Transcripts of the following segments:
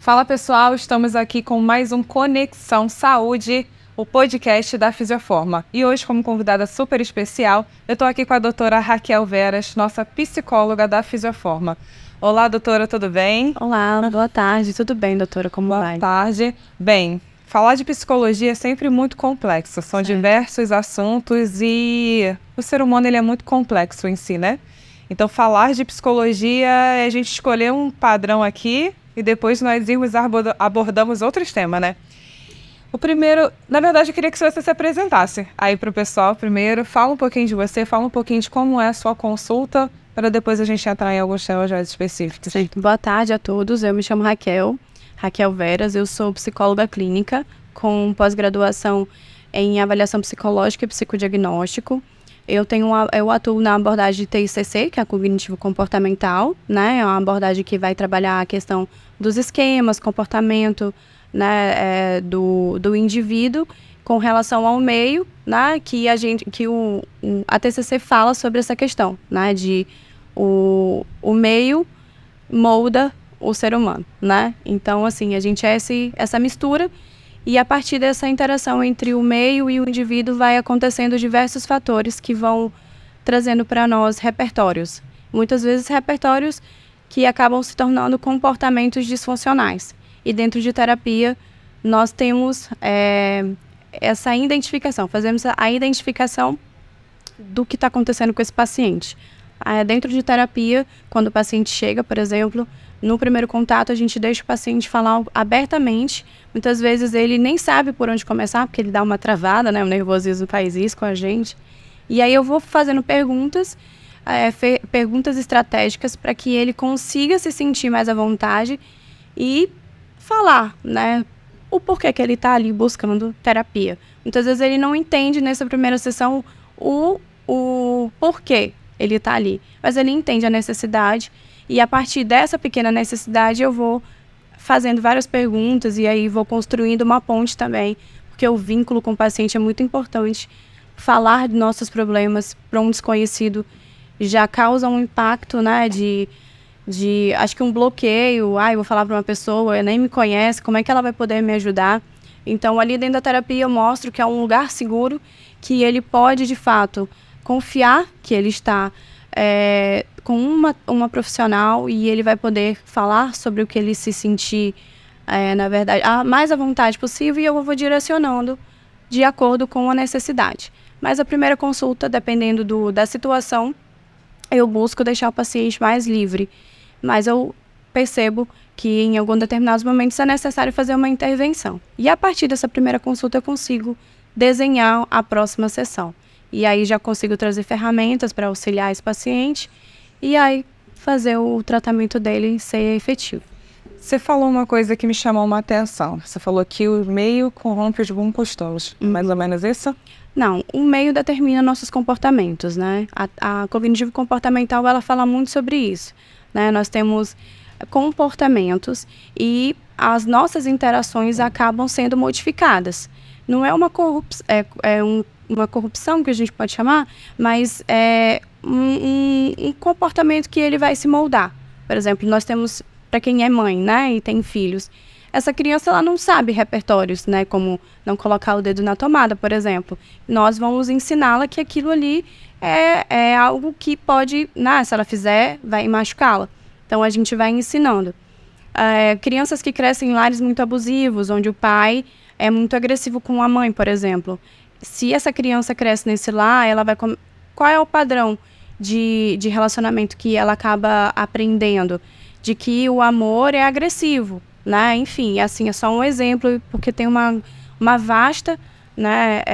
Fala pessoal, estamos aqui com mais um Conexão Saúde, o podcast da Fisioforma. E hoje, como convidada super especial, eu estou aqui com a doutora Raquel Veras, nossa psicóloga da Fisioforma. Olá, doutora, tudo bem? Olá, boa tarde, tudo bem, doutora? Como vai? Boa tarde. Bem, falar de psicologia é sempre muito complexo, são diversos assuntos e o ser humano ele é muito complexo em si, né? Então, falar de psicologia é a gente escolher um padrão aqui e depois nós irmos abordamos outros temas, né? O primeiro, na verdade, eu queria que você se apresentasse aí para o pessoal primeiro. Fala um pouquinho de você, fala um pouquinho de como é a sua consulta, para depois a gente entrar em alguns temas mais específicos. Boa tarde a todos, eu me chamo Raquel Veras, eu sou psicóloga clínica com pós-graduação em avaliação psicológica e psicodiagnóstico. Eu atuo na abordagem de TICC, que é a cognitivo-comportamental, né? É uma abordagem que vai trabalhar a questão dos esquemas, comportamento, né, do indivíduo com relação ao meio, né? A TCC fala sobre essa questão, né? De o meio molda o ser humano, né? Então, assim, a gente é essa mistura. E a partir dessa interação entre o meio e o indivíduo vai acontecendo diversos fatores que vão trazendo para nós repertórios. Muitas vezes repertórios que acabam se tornando comportamentos disfuncionais. E dentro de terapia nós temos essa identificação, fazemos a identificação do que está acontecendo com esse paciente. Dentro de terapia, quando o paciente chega, por exemplo, no primeiro contato a gente deixa o paciente falar abertamente. Muitas vezes ele nem sabe por onde começar, porque ele dá uma travada, né? O nervosismo faz isso com a gente. E aí eu vou fazendo perguntas estratégicas para que ele consiga se sentir mais à vontade e falar, né? O porquê que ele está ali buscando terapia. Muitas vezes ele não entende nessa primeira sessão o porquê ele está ali, mas ele entende a necessidade. E a partir dessa pequena necessidade eu vou fazendo várias perguntas e aí vou construindo uma ponte também, porque o vínculo com o paciente é muito importante. Falar de nossos problemas para um desconhecido já causa um impacto, né, acho que um bloqueio. Eu vou falar para uma pessoa, nem me conhece, como é que ela vai poder me ajudar? Então, ali dentro da terapia eu mostro que é um lugar seguro, que ele pode, de fato, confiar que ele está com uma profissional e ele vai poder falar sobre o que ele se sentir, na verdade, mais à vontade possível, e eu vou direcionando de acordo com a necessidade. Mas a primeira consulta, dependendo da situação, eu busco deixar o paciente mais livre. Mas eu percebo que em alguns determinados momentos é necessário fazer uma intervenção. E a partir dessa primeira consulta eu consigo desenhar a próxima sessão. E aí já consigo trazer ferramentas para auxiliar esse paciente e aí fazer o tratamento dele ser efetivo. Você falou uma coisa que me chamou uma atenção. Você falou que o meio corrompe os bons costumes. Mais ou menos isso? Não, o meio determina nossos comportamentos, né? A cognitivo comportamental, ela fala muito sobre isso, né? Nós temos comportamentos e as nossas interações acabam sendo modificadas. Não é uma uma corrupção que a gente pode chamar, mas é um comportamento que ele vai se moldar. Por exemplo, nós temos, para quem é mãe, né, e tem filhos, essa criança ela não sabe repertórios, né, como não colocar o dedo na tomada, por exemplo. Nós vamos ensiná-la que aquilo ali é algo que pode, se ela fizer, vai machucá-la. Então, a gente vai ensinando. Crianças que crescem em lares muito abusivos, onde o pai é muito agressivo com a mãe, por exemplo. Se essa criança cresce nesse lar, ela vai... Qual é o padrão de relacionamento que ela acaba aprendendo? De que o amor é agressivo, né? Enfim, assim, é só um exemplo, porque tem uma vasta, né,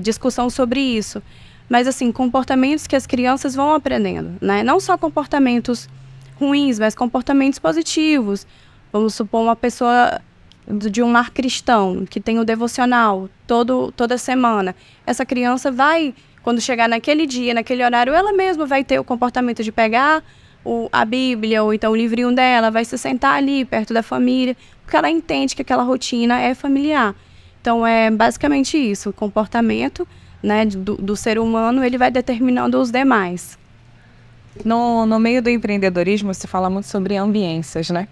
discussão sobre isso. Mas, assim, comportamentos que as crianças vão aprendendo, né? Não só comportamentos ruins, mas comportamentos positivos. Vamos supor uma pessoa de um lar cristão, que tem o devocional toda semana. Essa criança vai, quando chegar naquele dia, naquele horário, ela mesma vai ter o comportamento de pegar a Bíblia ou então o livrinho dela, vai se sentar ali perto da família, porque ela entende que aquela rotina é familiar. Então, é basicamente isso, o comportamento, né, do ser humano, ele vai determinando os demais. No meio do empreendedorismo se fala muito sobre ambiências, né?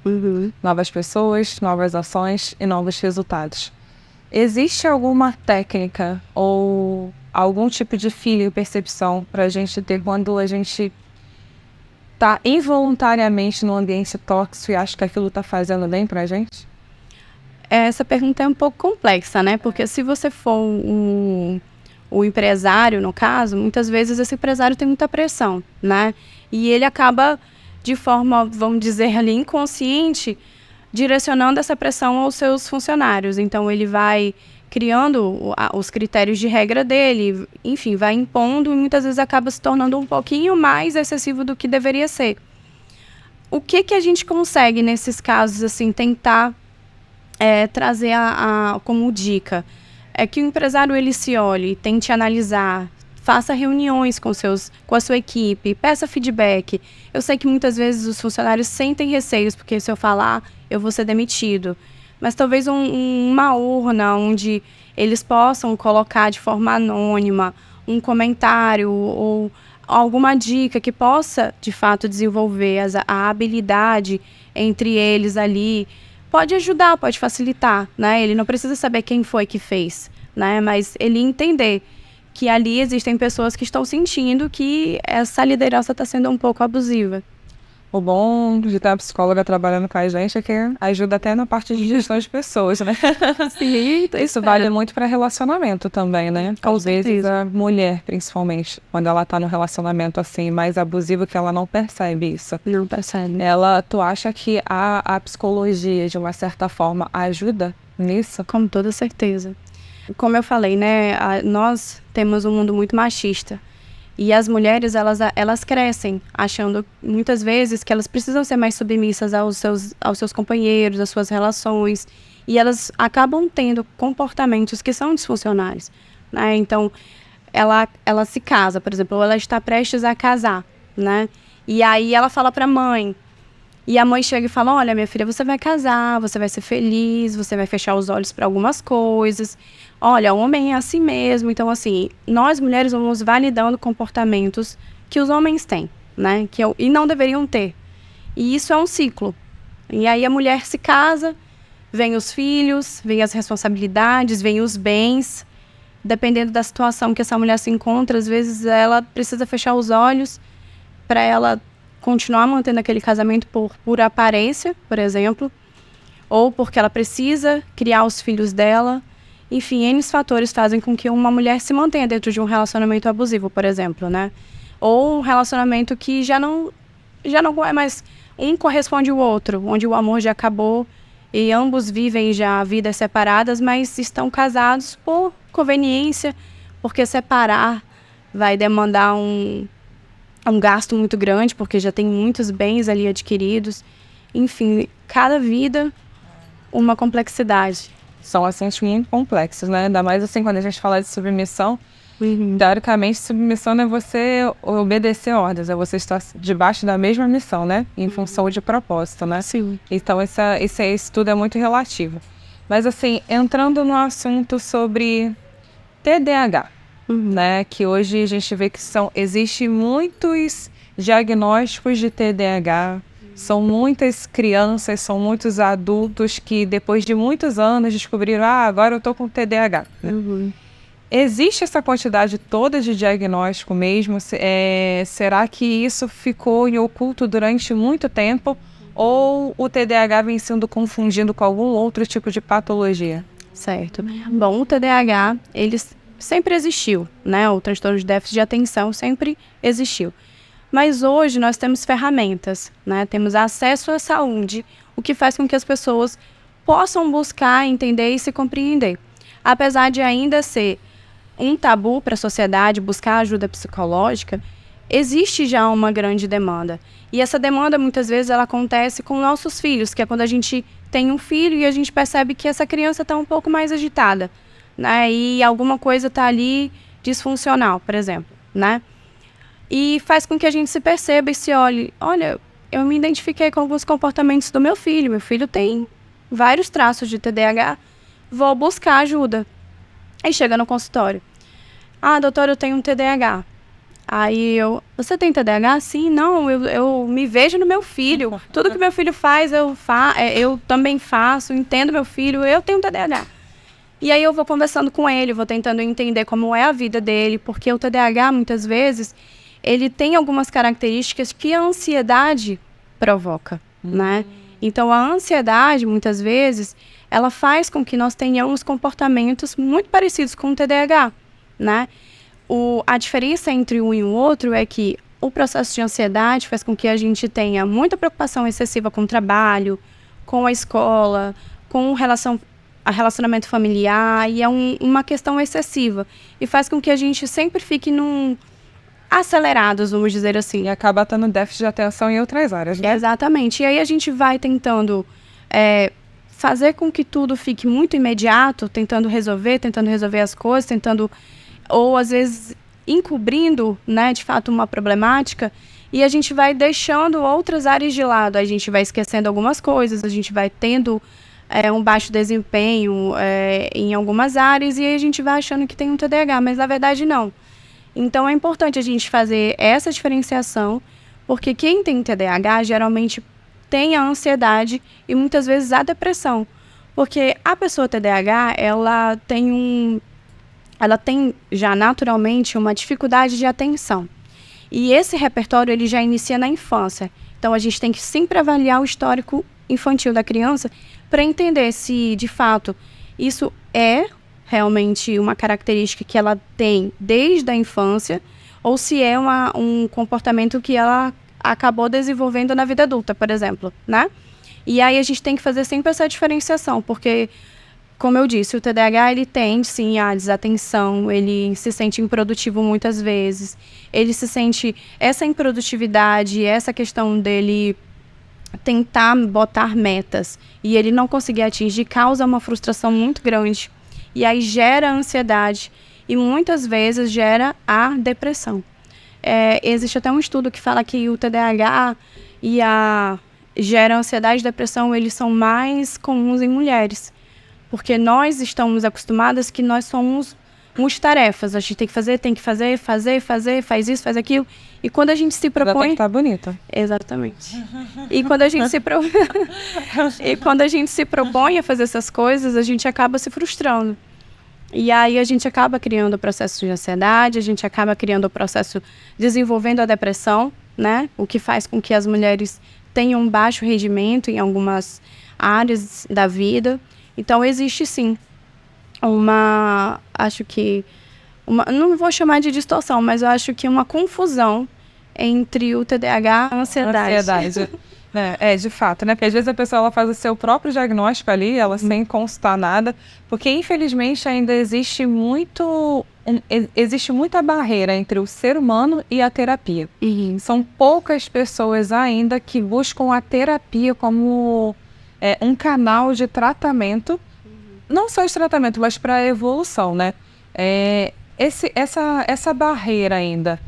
Novas pessoas, novas ações e novos resultados. Existe alguma técnica ou algum tipo de feeling, percepção para a gente ter quando a gente está involuntariamente num ambiente tóxico e acha que aquilo está fazendo bem para a gente? Essa pergunta é um pouco complexa, né? Porque se você for o empresário, no caso, muitas vezes esse empresário tem muita pressão, né? E ele acaba, de forma, vamos dizer ali, inconsciente, direcionando essa pressão aos seus funcionários. Então, ele vai criando os critérios de regra dele, enfim, vai impondo e muitas vezes acaba se tornando um pouquinho mais excessivo do que deveria ser. O que a gente consegue, nesses casos, assim, tentar trazer como dica? É que o empresário ele se olhe, tente analisar, faça reuniões com a sua equipe, peça feedback. Eu sei que muitas vezes os funcionários sentem receios, porque se eu falar, eu vou ser demitido. Mas talvez uma urna onde eles possam colocar de forma anônima um comentário ou alguma dica que possa, de fato, desenvolver a habilidade entre eles ali, pode ajudar, pode facilitar, né? Ele não precisa saber quem foi que fez, né? Mas ele entender que ali existem pessoas que estão sentindo que essa liderança está sendo um pouco abusiva. O bom de ter a psicóloga trabalhando com a gente é que ajuda até na parte de gestão de pessoas, né? Sim, isso vale muito para relacionamento também, né? Às vezes a mulher, principalmente, quando ela tá no relacionamento assim, mais abusivo, que ela não percebe isso. Não percebe. Tu acha que a psicologia, de uma certa forma, ajuda nisso? Com toda certeza. Como eu falei, né? Nós temos um mundo muito machista. E as mulheres, elas crescem achando, muitas vezes, que elas precisam ser mais submissas aos seus companheiros, às suas relações. E elas acabam tendo comportamentos que são disfuncionais, né? Então, ela se casa, por exemplo, ou ela está prestes a casar, né? E aí ela fala para a mãe. E a mãe chega e fala, olha, minha filha, você vai casar, você vai ser feliz, você vai fechar os olhos para algumas coisas. Olha, o homem é assim mesmo. Então, assim, nós mulheres vamos validando comportamentos que os homens têm, né? E não deveriam ter. E isso é um ciclo. E aí a mulher se casa, vem os filhos, vem as responsabilidades, vem os bens. Dependendo da situação que essa mulher se encontra, às vezes ela precisa fechar os olhos para ela continuar mantendo aquele casamento por aparência, por exemplo, ou porque ela precisa criar os filhos dela. Enfim, N fatores fazem com que uma mulher se mantenha dentro de um relacionamento abusivo, por exemplo, né? Ou um relacionamento que já não é mais um corresponde ao outro, onde o amor já acabou e ambos vivem já vidas separadas, mas estão casados por conveniência, porque separar vai demandar um gasto muito grande, porque já tem muitos bens ali adquiridos. Enfim, cada vida, uma complexidade. São assuntos muito complexos, né? Ainda mais assim, quando a gente fala de submissão, teoricamente, submissão não é você obedecer ordens, é você estar debaixo da mesma missão, né? Em função de propósito, né? Sim. Então, esse tudo é muito relativo. Mas, assim, entrando no assunto sobre TDAH, né? Que hoje a gente vê que existem muitos diagnósticos de TDAH, são muitas crianças, são muitos adultos que depois de muitos anos descobriram, agora eu tô com TDAH. Né? Existe essa quantidade toda de diagnóstico mesmo? Será que isso ficou em oculto durante muito tempo? Ou o TDAH vem sendo confundido com algum outro tipo de patologia? Certo. Bom, o TDAH, ele sempre existiu, né? O transtorno de déficit de atenção sempre existiu. Mas hoje nós temos ferramentas, né? Temos acesso à saúde, o que faz com que as pessoas possam buscar, entender e se compreender. Apesar de ainda ser um tabu para a sociedade buscar ajuda psicológica, existe já uma grande demanda. E essa demanda, muitas vezes, ela acontece com nossos filhos, que é quando a gente tem um filho e a gente percebe que essa criança está um pouco mais agitada, né? E alguma coisa está ali disfuncional, por exemplo, né? E faz com que a gente se perceba e se olhe, olha, eu me identifiquei com alguns comportamentos do meu filho tem vários traços de TDAH, vou buscar ajuda. Aí chega no consultório, doutora, eu tenho um TDAH. Aí você tem TDAH? Sim, não, eu me vejo no meu filho. Tudo que meu filho faz, eu também faço, entendo meu filho, eu tenho TDAH. E aí eu vou conversando com ele, vou tentando entender como é a vida dele, porque o TDAH, muitas vezes, ele tem algumas características que a ansiedade provoca, né? Então, a ansiedade, muitas vezes, ela faz com que nós tenhamos comportamentos muito parecidos com o TDAH, né? A diferença entre um e o outro é que o processo de ansiedade faz com que a gente tenha muita preocupação excessiva com o trabalho, com a escola, com relacionamento familiar, e é uma questão excessiva. E faz com que a gente sempre fique acelerados, vamos dizer assim. E acaba tendo déficit de atenção em outras áreas, né? Exatamente. E aí a gente vai tentando fazer com que tudo fique muito imediato, tentando resolver as coisas, ou às vezes encobrindo, né, de fato, uma problemática, e a gente vai deixando outras áreas de lado, a gente vai esquecendo algumas coisas, a gente vai tendo um baixo desempenho em algumas áreas, e aí a gente vai achando que tem um TDAH, mas na verdade não. Então é importante a gente fazer essa diferenciação, porque quem tem TDAH geralmente tem a ansiedade e muitas vezes a depressão, porque a pessoa TDAH, ela tem já naturalmente uma dificuldade de atenção. E esse repertório ele já inicia na infância. Então a gente tem que sempre avaliar o histórico infantil da criança para entender se, de fato, isso é realmente uma característica que ela tem desde a infância ou se é um comportamento que ela acabou desenvolvendo na vida adulta, por exemplo, né? E aí a gente tem que fazer sempre essa diferenciação, porque, como eu disse, o TDAH, ele tem, sim, a desatenção, ele se sente improdutivo muitas vezes, ele se sente essa improdutividade, essa questão dele tentar botar metas e ele não conseguir atingir, causa uma frustração muito grande. E aí gera ansiedade e muitas vezes gera a depressão. Existe até um estudo que fala que o TDAH gera ansiedade e depressão, eles são mais comuns em mulheres. Porque nós estamos acostumadas que nós somos multitarefas. A gente tem que fazer, faz isso, faz aquilo. E quando a gente se propõe... Já tem que estar bonita. Exatamente. E quando a gente e quando a gente se propõe a fazer essas coisas, a gente acaba se frustrando. E aí a gente acaba criando o processo de ansiedade, a gente acaba criando o processo, desenvolvendo a depressão, né? O que faz com que as mulheres tenham um baixo rendimento em algumas áreas da vida. Então, existe sim não vou chamar de distorção, mas eu acho que uma confusão entre o TDAH e a ansiedade. De fato, né? Porque às vezes a pessoa ela faz o seu próprio diagnóstico ali, ela sem constar nada, porque infelizmente ainda existe muita barreira entre o ser humano e a terapia. Uhum. São poucas pessoas ainda que buscam a terapia como um canal de tratamento, não só de tratamento, mas para evolução, né? Essa barreira ainda,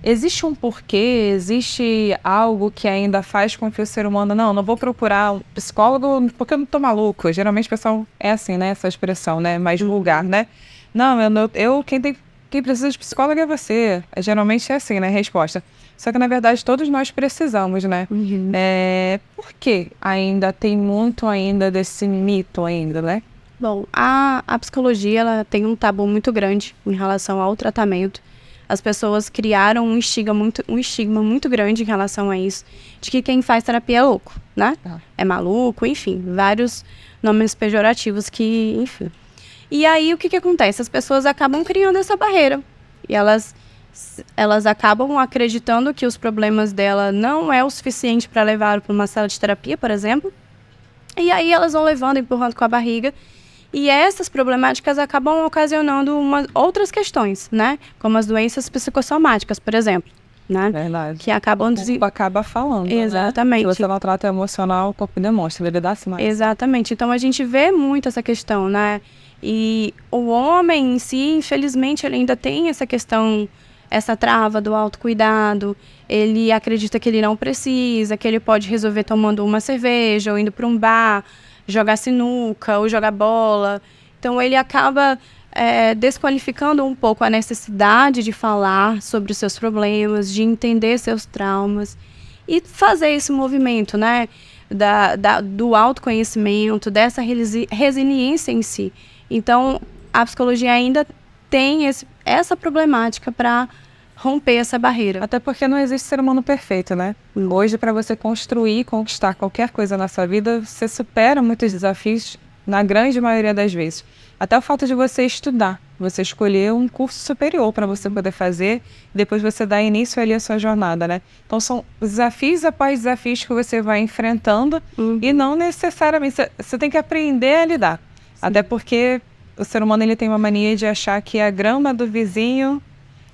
existe um porquê, existe algo que ainda faz com que o ser humano, não vou procurar um psicólogo porque eu não tô maluco. Geralmente o pessoal é assim, né? Essa expressão, né? Mais vulgar, né? Quem precisa de psicólogo é você. Geralmente é assim, né? A resposta. Só que, na verdade, todos nós precisamos, né? Uhum. Por que ainda tem muito ainda desse mito ainda, né? Bom, a psicologia ela tem um tabu muito grande em relação ao tratamento. As pessoas criaram um estigma muito grande em relação a isso, de que quem faz terapia é louco, né? É maluco, enfim, vários nomes pejorativos que, enfim. E aí, o que acontece? As pessoas acabam criando essa barreira. E elas acabam acreditando que os problemas dela não é o suficiente para levar para uma sala de terapia, por exemplo. E aí elas vão levando, empurrando com a barriga. E essas problemáticas acabam ocasionando outras questões, né? Como as doenças psicossomáticas, por exemplo. Né? Verdade. Que acabam... O corpo acaba falando, exatamente. Né? Se você não trata emocional, o corpo demonstra, ele dá sinais. Exatamente. Então, a gente vê muito essa questão, né? E o homem em si, infelizmente, ele ainda tem essa questão, essa trava do autocuidado. Ele acredita que ele não precisa, que ele pode resolver tomando uma cerveja ou indo para um bar, jogar sinuca ou jogar bola. Então, ele acaba desqualificando um pouco a necessidade de falar sobre os seus problemas, de entender seus traumas e fazer esse movimento, né, do autoconhecimento, dessa resiliência em si. Então, a psicologia ainda tem essa problemática para romper essa barreira. Até porque não existe ser humano perfeito, né? Hoje, para você construir e conquistar qualquer coisa na sua vida, você supera muitos desafios, na grande maioria das vezes. Até o fato de você estudar, você escolher um curso superior para você poder fazer, depois você dá início ali à sua jornada, né? Então, são desafios após desafios que você vai enfrentando e não necessariamente... Você tem que aprender a lidar. Sim. Até porque o ser humano ele tem uma mania de achar que a grama do vizinho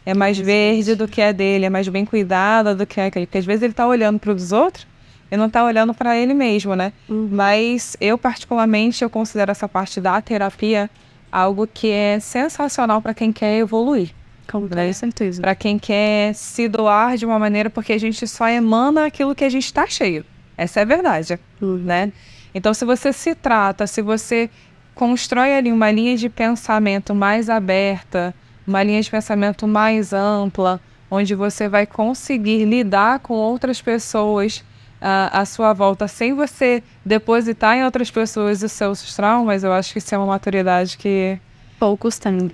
é mais verde do que a dele, é mais bem cuidada do que aquele. Porque às vezes ele está olhando para os outros e não está olhando para ele mesmo, né? Mas eu, particularmente, eu considero essa parte da terapia algo que é sensacional para quem quer evoluir. Com certeza. Para quem quer se doar de uma maneira, porque a gente só emana aquilo que a gente está cheio. Essa é a verdade, né? Então, se você se trata, se você constrói ali uma linha de pensamento mais aberta, uma linha de pensamento mais ampla, onde você vai conseguir lidar com outras pessoas à sua volta, sem você depositar em outras pessoas os seus traumas, eu acho que isso é uma maturidade que... poucos têm.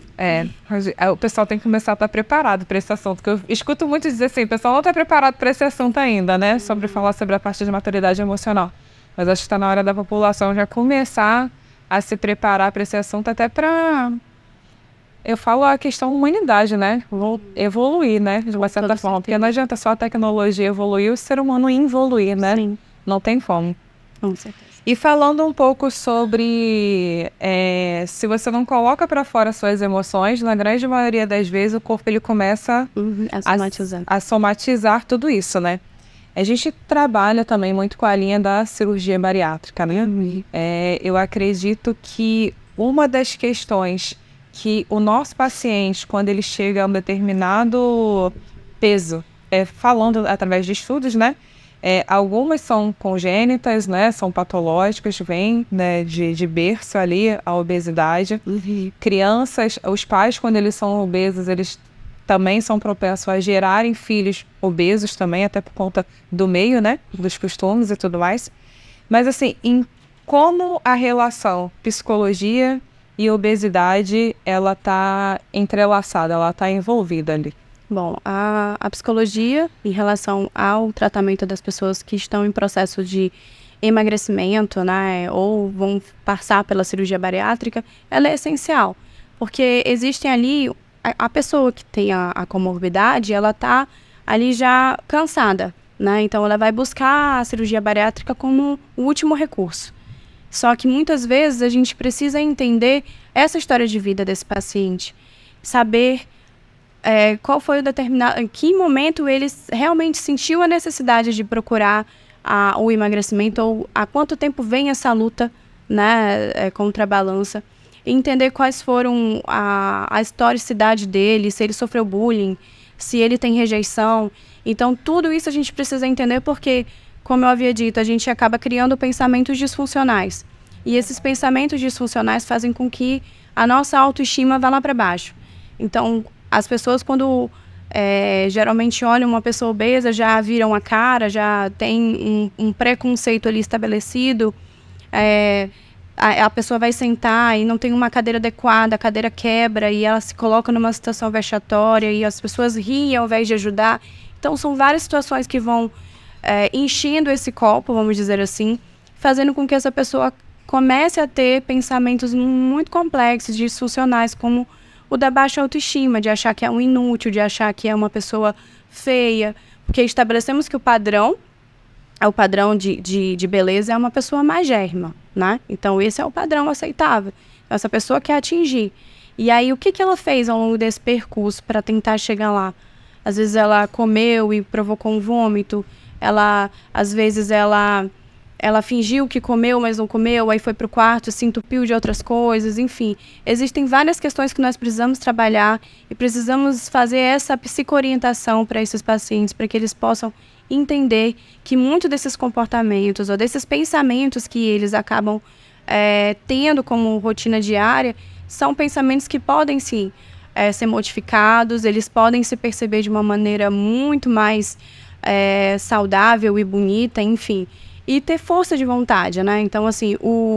O pessoal tem que começar a estar preparado para esse assunto, porque eu escuto muito dizer assim, o pessoal não está preparado para esse assunto ainda, né? Sobre falar sobre a parte de maturidade emocional. Mas acho que está na hora da população já começar a se preparar para esse assunto, até para... Eu falo a questão humanidade, né? Evoluir, né? De uma certa forma. Porque não adianta só a tecnologia evoluir, o ser humano involuir, né? Sim. Não tem como. Com certeza. E falando um pouco sobre... se você não coloca para fora suas emoções, na grande maioria das vezes o corpo ele começa a somatizar tudo isso, né? A gente trabalha também muito com a linha da cirurgia bariátrica, né? Eu acredito que uma das questões que o nosso paciente, quando ele chega a um determinado peso, falando através de estudos, né? Algumas são congênitas, né? São patológicas, vêm, né, de berço ali a obesidade. Crianças, os pais, quando eles são obesos, eles também são propensos a gerarem filhos obesos também, até por conta do meio, né? Dos costumes e tudo mais. Mas assim, em como a relação psicologia e obesidade, ela está entrelaçada, ela está envolvida ali. Bom, a psicologia, em relação ao tratamento das pessoas que estão em processo de emagrecimento, né, ou vão passar pela cirurgia bariátrica, ela é essencial. Porque existem ali, a pessoa que tem a comorbidade, ela está ali já cansada, né, então ela vai buscar a cirurgia bariátrica como o último recurso. Só que muitas vezes a gente precisa entender essa história de vida desse paciente, saber qual foi em que momento ele realmente sentiu a necessidade de procurar o emagrecimento, ou há quanto tempo vem essa luta, né, contra a balança, e entender quais foram a historicidade dele, se ele sofreu bullying, se ele tem rejeição. Então, tudo isso a gente precisa entender porque, como eu havia dito, a gente acaba criando pensamentos disfuncionais. E esses pensamentos disfuncionais fazem com que a nossa autoestima vá lá para baixo. Então, as pessoas, quando geralmente olham uma pessoa obesa, já viram a cara, já tem um preconceito ali estabelecido. A pessoa vai sentar e não tem uma cadeira adequada, a cadeira quebra e ela se coloca numa situação vexatória e as pessoas riem ao invés de ajudar. Então, são várias situações que vão enchendo esse copo, vamos dizer assim, fazendo com que essa pessoa comece a ter pensamentos muito complexos, disfuncionais, como o da baixa autoestima, de achar que é um inútil, de achar que é uma pessoa feia, porque estabelecemos que o padrão de beleza é uma pessoa magérrima, né? Então, esse é o padrão aceitável. Essa pessoa quer atingir. E aí, o que ela fez ao longo desse percurso para tentar chegar lá? Às vezes, ela comeu e provocou um vômito. Às vezes, ela fingiu que comeu, mas não comeu. Aí foi para o quarto, se entupiu de outras coisas. Enfim, existem várias questões que nós precisamos trabalhar e precisamos fazer essa psicoorientação para esses pacientes, para que eles possam entender que muito desses comportamentos ou desses pensamentos que eles acabam tendo como rotina diária, são pensamentos que podem, sim, ser modificados, eles podem se perceber de uma maneira muito mais saudável e bonita, enfim, e ter força de vontade, né? Então, assim,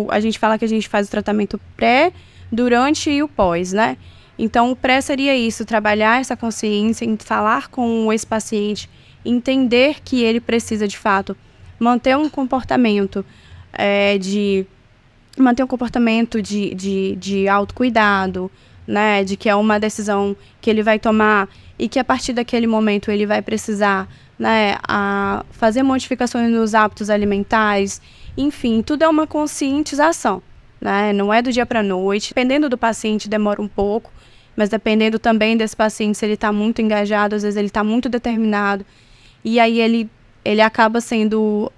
a gente fala que a gente faz o tratamento pré, durante e o pós, né? Então, o pré seria isso, trabalhar essa consciência, em falar com esse paciente, entender que ele precisa, de fato, manter um comportamento de autocuidado, né? De que é uma decisão que ele vai tomar e que a partir daquele momento ele vai precisar, né, fazer modificações nos hábitos alimentares, enfim, tudo é uma conscientização, né? Não é do dia para a noite. Dependendo do paciente, demora um pouco, mas dependendo também desse paciente, se ele está muito engajado, às vezes ele está muito determinado, e aí ele acaba sendo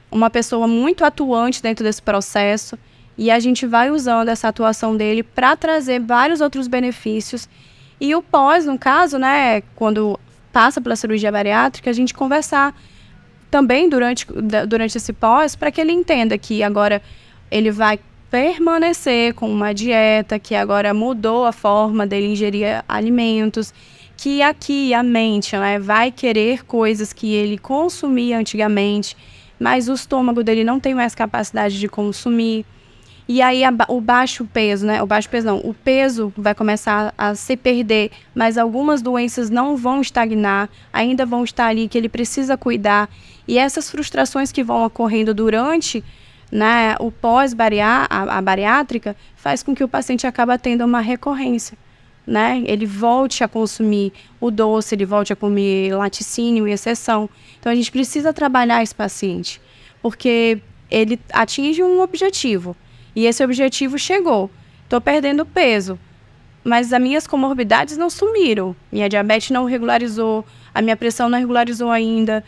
uma pessoa muito atuante dentro desse processo, e a gente vai usando essa atuação dele para trazer vários outros benefícios. E o pós, no caso, né, quando passa pela cirurgia bariátrica, a gente conversar também durante esse pós, para que ele entenda que agora ele vai permanecer com uma dieta, que agora mudou a forma dele ingerir alimentos, que aqui a mente, né, vai querer coisas que ele consumia antigamente, mas o estômago dele não tem mais capacidade de consumir. E aí o baixo peso, né? O peso vai começar a se perder, mas algumas doenças não vão estagnar, ainda vão estar ali, que ele precisa cuidar. E essas frustrações que vão ocorrendo durante, né, o a bariátrica, faz com que o paciente acabe tendo uma recorrência, né? Ele volte a consumir o doce, ele volte a comer laticínio e exceção. Então a gente precisa trabalhar esse paciente, porque ele atinge um objetivo. E esse objetivo chegou. Estou perdendo peso, mas as minhas comorbidades não sumiram. Minha diabetes não regularizou, a minha pressão não regularizou ainda,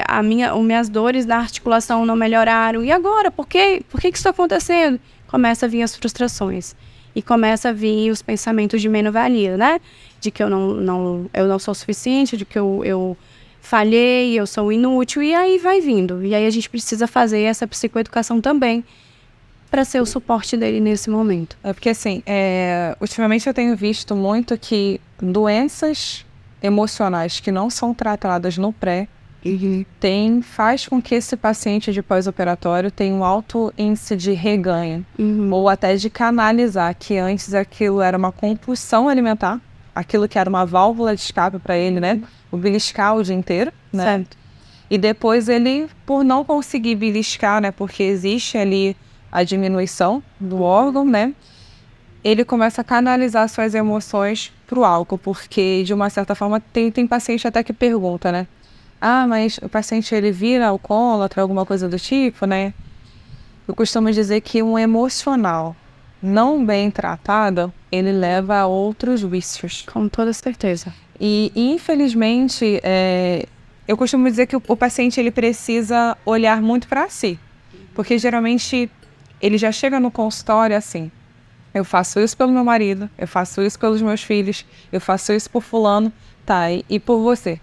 as minhas dores da articulação não melhoraram. E agora? Por que isso está acontecendo? Começa a vir as frustrações. E começa a vir os pensamentos de menos-valia, né? De que eu não sou suficiente, de que eu falhei, eu sou inútil. E aí vai vindo. E aí a gente precisa fazer essa psicoeducação também, para ser o suporte dele nesse momento. Porque assim, ultimamente eu tenho visto muito que doenças emocionais que não são tratadas no pré faz com que esse paciente de pós-operatório tenha um alto índice de reganho, ou até de canalizar, que antes aquilo era uma compulsão alimentar, aquilo que era uma válvula de escape para ele, né? O beliscar o dia inteiro, né? Certo. E depois ele, por não conseguir beliscar, né? Porque existe ali a diminuição do órgão, né? Ele começa a canalizar suas emoções pro álcool, porque de uma certa forma tem paciente até que pergunta, né? Ah, mas o paciente ele vira alcoólatra, alguma coisa do tipo, né? Eu costumo dizer que um emocional não bem tratado, ele leva a outros vícios. Com toda certeza. E infelizmente, eu costumo dizer que o paciente ele precisa olhar muito para si, porque geralmente ele já chega no consultório assim: eu faço isso pelo meu marido, eu faço isso pelos meus filhos, eu faço isso por fulano, tá, e por você?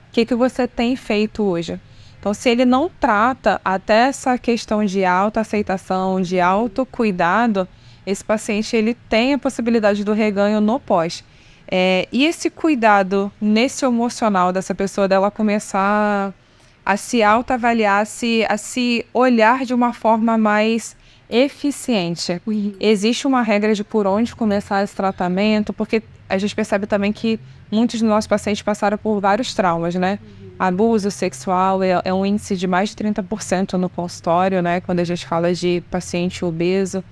O que você tem feito hoje? Então, se ele não trata até essa questão de autoaceitação, de autocuidado, esse paciente ele tem a possibilidade do reganho no pós. E esse cuidado nesse emocional dessa pessoa, dela começar a se autoavaliar, a se olhar de uma forma mais eficiente. Existe uma regra de por onde começar esse tratamento, porque a gente percebe também que muitos dos nossos pacientes passaram por vários traumas, né? Abuso sexual é um índice de mais de 30% no consultório, né? Quando a gente fala de paciente obeso.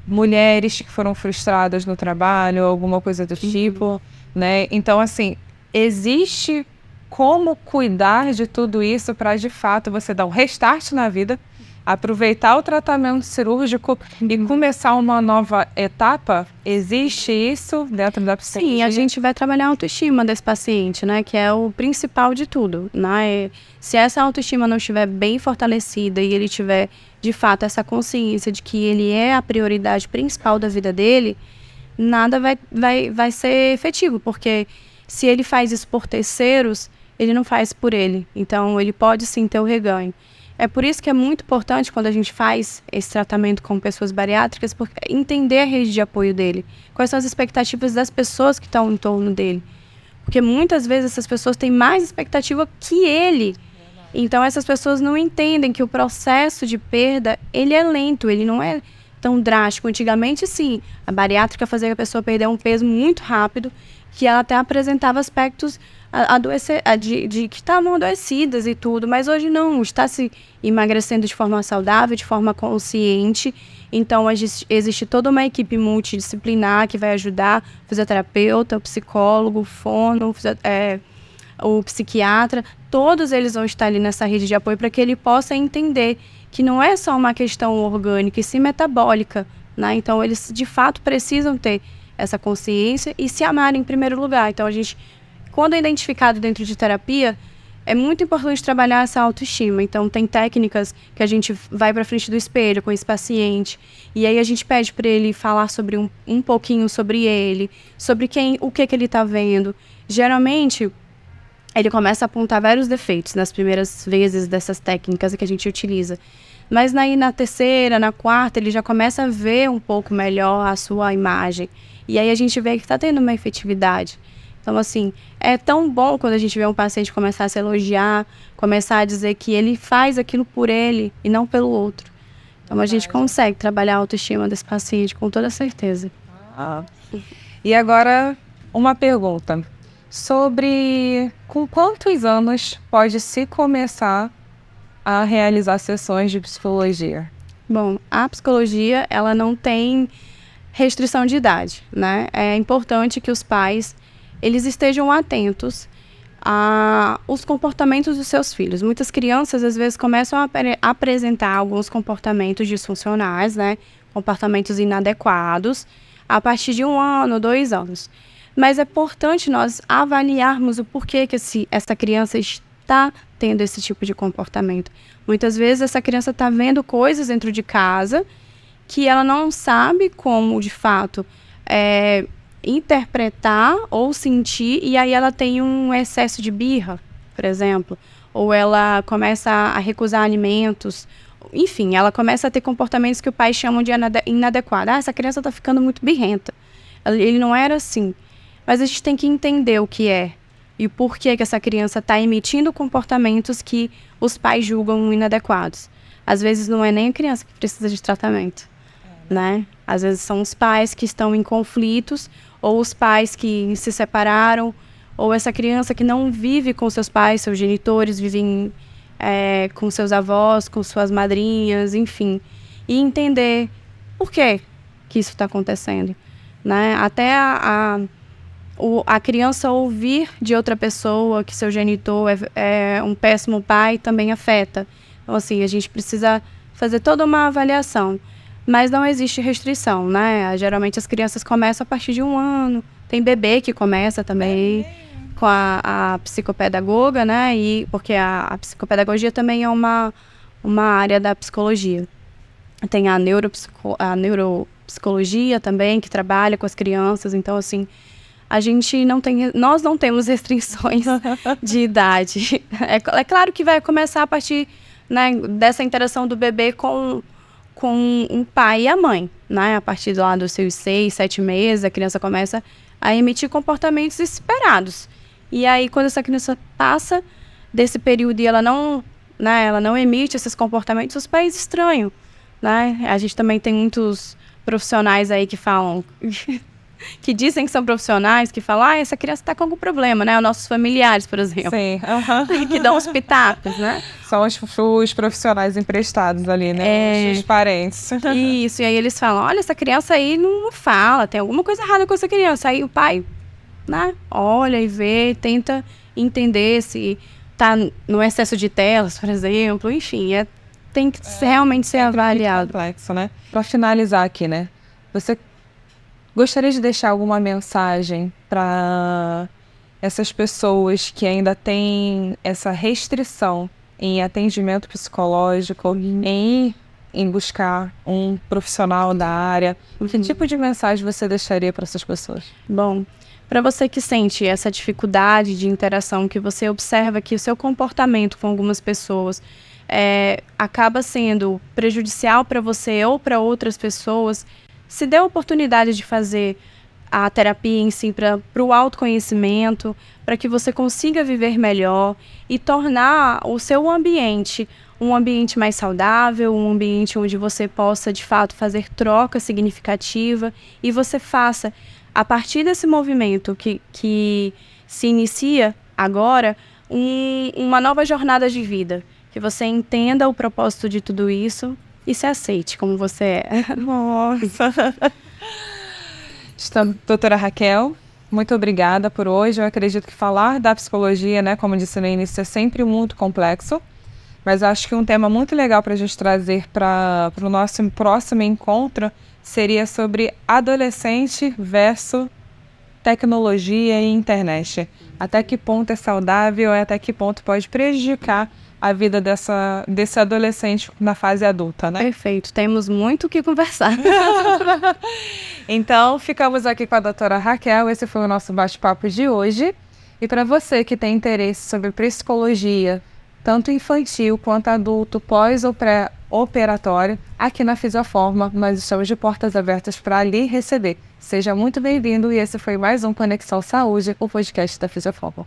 Mulheres que foram frustradas no trabalho, alguma coisa do tipo, né? Então, assim, existe como cuidar de tudo isso para, de fato, você dar um restart na vida, aproveitar o tratamento cirúrgico e começar uma nova etapa? Existe isso dentro da psicologia? Sim, a gente vai trabalhar a autoestima desse paciente, né? Que é o principal de tudo, né? Se essa autoestima não estiver bem fortalecida e ele tiver, de fato, essa consciência de que ele é a prioridade principal da vida dele, nada vai ser efetivo, porque se ele faz isso por terceiros, ele não faz por ele. Então, ele pode sim ter o reganho. É por isso que é muito importante, quando a gente faz esse tratamento com pessoas bariátricas, entender a rede de apoio dele. Quais são as expectativas das pessoas que estão em torno dele. Porque muitas vezes essas pessoas têm mais expectativa que ele. Então essas pessoas não entendem que o processo de perda, ele é lento, ele não é tão drástico. Antigamente, sim, a bariátrica fazia a pessoa perder um peso muito rápido, que ela até apresentava aspectos de que estavam adoecidas e tudo, mas hoje não, está se emagrecendo de forma saudável, de forma consciente. Então existe toda uma equipe multidisciplinar que vai ajudar, o fisioterapeuta, o psicólogo, o fono, o psiquiatra, todos eles vão estar ali nessa rede de apoio para que ele possa entender que não é só uma questão orgânica, e sim metabólica, né? Então eles de fato precisam ter essa consciência e se amar em primeiro lugar. Então a gente, quando é identificado dentro de terapia, é muito importante trabalhar essa autoestima. Então tem técnicas que a gente vai para frente do espelho com esse paciente e aí a gente pede para ele falar sobre um pouquinho sobre ele, sobre o que ele está vendo. Geralmente ele começa a apontar vários defeitos nas primeiras vezes dessas técnicas que a gente utiliza. Mas na terceira, na quarta, ele já começa a ver um pouco melhor a sua imagem. E aí a gente vê que está tendo uma efetividade. Então, assim, é tão bom quando a gente vê um paciente começar a se elogiar, começar a dizer que ele faz aquilo por ele e não pelo outro. Então, a gente consegue trabalhar a autoestima desse paciente com toda certeza. E agora, uma pergunta. Sobre com quantos anos pode se começar a realizar sessões de psicologia? Bom, a psicologia, ela não tem restrição de idade, né? É importante que os pais, eles estejam atentos aos comportamentos dos seus filhos. Muitas crianças, às vezes, começam a apresentar alguns comportamentos disfuncionais, né? Comportamentos inadequados, a partir de 1 ano, 2 anos. Mas é importante nós avaliarmos o porquê que essa criança está tendo esse tipo de comportamento. Muitas vezes essa criança está vendo coisas dentro de casa que ela não sabe como, de fato, interpretar ou sentir, e aí ela tem um excesso de birra, por exemplo, ou ela começa a recusar alimentos. Enfim, ela começa a ter comportamentos que o pai chama de inadequados. Essa criança está ficando muito birrenta. Ele não era assim. Mas a gente tem que entender o que é e o porquê que essa criança está emitindo comportamentos que os pais julgam inadequados. Às vezes não é nem a criança que precisa de tratamento, né? Às vezes são os pais que estão em conflitos, ou os pais que se separaram, ou essa criança que não vive com seus pais, seus genitores, vivem com seus avós, com suas madrinhas, enfim. E entender por que isso está acontecendo, né? Até a criança ouvir de outra pessoa que seu genitor é um péssimo pai também afeta. Então, assim, a gente precisa fazer toda uma avaliação. Mas não existe restrição, né? Geralmente as crianças começam a partir de 1 ano. Tem bebê que começa também com a psicopedagoga, né? Porque a psicopedagogia também é uma área da psicologia. Tem a neuropsicologia também, que trabalha com as crianças. Então, assim, nós não temos restrições de idade. É claro que vai começar a partir, né, dessa interação do bebê com um pai e a mãe, né? A partir lá dos seus 6, 7 meses, a criança começa a emitir comportamentos esperados. E aí, quando essa criança passa desse período e ela não emite esses comportamentos, os pais estranham, né? A gente também tem muitos profissionais aí que falam... que dizem que são profissionais, que falam, essa criança está com algum problema, né? Os nossos familiares, por exemplo. Sim. Que dão os pitacos, né? São os profissionais emprestados ali, né? Os parentes. Isso, e aí eles falam, olha, essa criança aí não fala, tem alguma coisa errada com essa criança. Aí o pai, né, olha e vê, tenta entender se tá no excesso de telas, por exemplo. Enfim, tem que realmente ser avaliado. Complexo, né? Para finalizar aqui, né? Você gostaria de deixar alguma mensagem para essas pessoas que ainda têm essa restrição em atendimento psicológico, em buscar um profissional da área? Que tipo de mensagem você deixaria para essas pessoas? Bom, para você que sente essa dificuldade de interação, que você observa que o seu comportamento com algumas pessoas acaba sendo prejudicial para você ou para outras pessoas, se dê a oportunidade de fazer a terapia em si para o autoconhecimento, para que você consiga viver melhor e tornar o seu ambiente um ambiente mais saudável, um ambiente onde você possa, de fato, fazer troca significativa e você faça, a partir desse movimento que se inicia agora, uma nova jornada de vida. Que você entenda o propósito de tudo isso e se aceite como você é. Nossa! Doutora Raquel, muito obrigada por hoje. Eu acredito que falar da psicologia, né, como disse no início, é sempre muito complexo. Mas acho que um tema muito legal para a gente trazer para o nosso próximo encontro seria sobre adolescente versus tecnologia e internet. Até que ponto é saudável e até que ponto pode prejudicar a vida desse adolescente na fase adulta, né? Perfeito, temos muito o que conversar. Então, ficamos aqui com a doutora Raquel. Esse foi o nosso bate-papo de hoje. E para você que tem interesse sobre psicologia, tanto infantil quanto adulto, pós ou pré-operatório, aqui na Fisioforma, nós estamos de portas abertas para lhe receber. Seja muito bem-vindo e esse foi mais um Conexão Saúde, o podcast da Fisioforma.